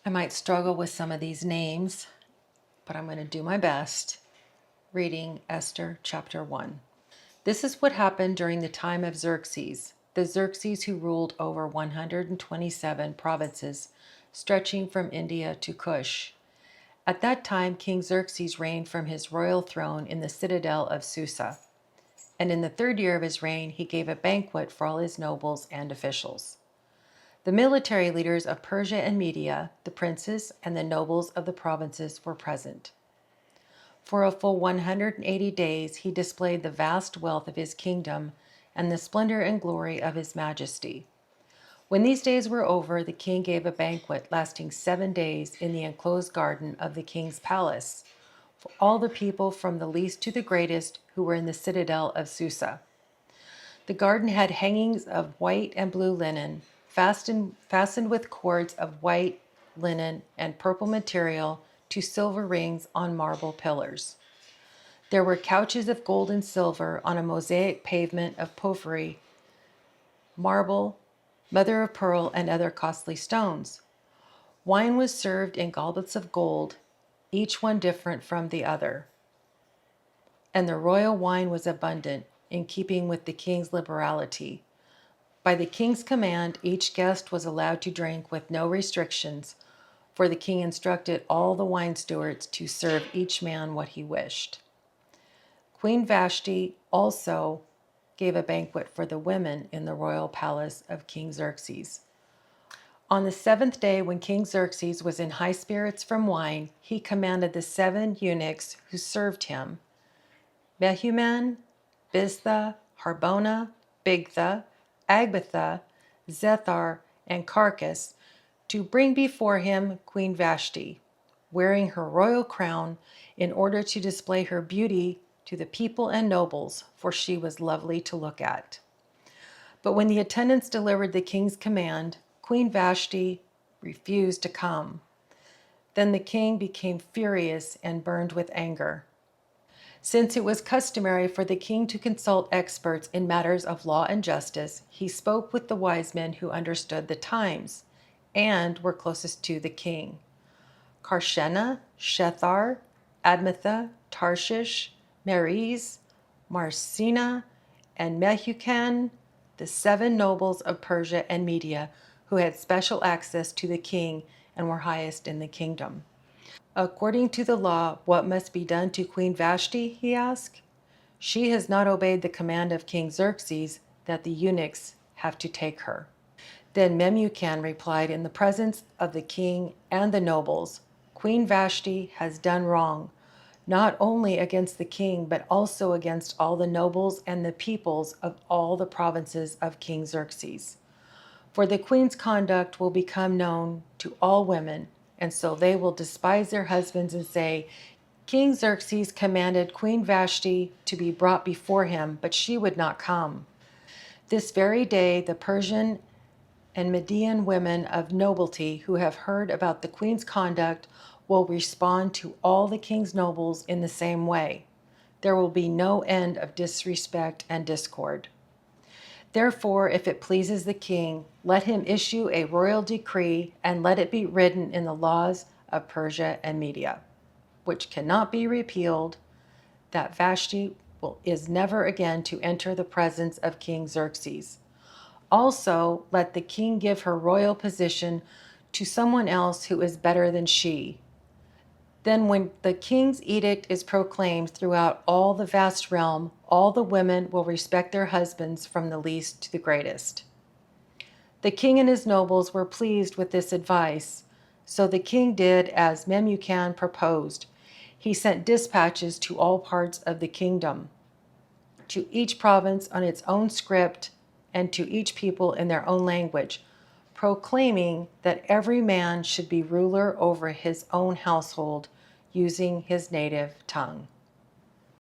I might struggle with some of these names, but I'm going to do my best reading Esther chapter 1. This is what happened during the time of Xerxes, the Xerxes who ruled over 127 provinces, stretching from India to Cush. At that time, King Xerxes reigned from his royal throne in the citadel of Susa. And in the 3rd year of his reign, he gave a banquet for all his nobles and officials. The military leaders of Persia and Media, the princes, and the nobles of the provinces were present. For a full 180 days he displayed the vast wealth of his kingdom and the splendor and glory of his majesty. When these days were over, the king gave a banquet lasting 7 days in the enclosed garden of the king's palace for all the people from the least to the greatest who were in the citadel of Susa. The garden had hangings of white and blue linen, fastened with cords of white linen and purple material to silver rings on marble pillars. There were couches of gold and silver on a mosaic pavement of porphyry, marble, mother of pearl, and other costly stones. Wine was served in goblets of gold, each one different from the other. And the royal wine was abundant, in keeping with the king's liberality. By the king's command, each guest was allowed to drink with no restrictions, for the king instructed all the wine stewards to serve each man what he wished. Queen Vashti also gave a banquet for the women in the royal palace of King Xerxes. On the 7th day, when King Xerxes was in high spirits from wine, he commanded the 7 eunuchs who served him, Mehuman, Biztha, Harbona, Bigtha, Agbitha, Zethar, and Carcass, to bring before him Queen Vashti, wearing her royal crown, in order to display her beauty to the people and nobles, for she was lovely to look at. But when the attendants delivered the king's command, Queen Vashti refused to come. Then the king became furious and burned with anger. Since it was customary for the king to consult experts in matters of law and justice, he spoke with the wise men who understood the times and were closest to the king: Karshena, Shethar, Admatha, Tarshish, Meres, Marsina, and Mehucan, the 7 nobles of Persia and Media who had special access to the king and were highest in the kingdom. According to the law, what must be done to Queen Vashti? He asked. She has not obeyed the command of King Xerxes that the eunuchs have to take her. Then Memucan replied in the presence of the king and the nobles, Queen Vashti has done wrong, not only against the king, but also against all the nobles and the peoples of all the provinces of King Xerxes. For the queen's conduct will become known to all women, and so they will despise their husbands and say, King Xerxes commanded Queen Vashti to be brought before him, but she would not come. This very day, the Persian and Median women of nobility who have heard about the queen's conduct will respond to all the king's nobles in the same way. There will be no end of disrespect and discord. Therefore, if it pleases the king, let him issue a royal decree and let it be written in the laws of Persia and Media, which cannot be repealed, that Vashti is never again to enter the presence of King Xerxes. Also, let the king give her royal position to someone else who is better than she. Then when the king's edict is proclaimed throughout all the vast realm, all the women will respect their husbands from the least to the greatest. The king and his nobles were pleased with this advice, so the king did as Memucan proposed. He sent dispatches to all parts of the kingdom, to each province on its own script, and to each people in their own language, proclaiming that every man should be ruler over his own household using his native tongue.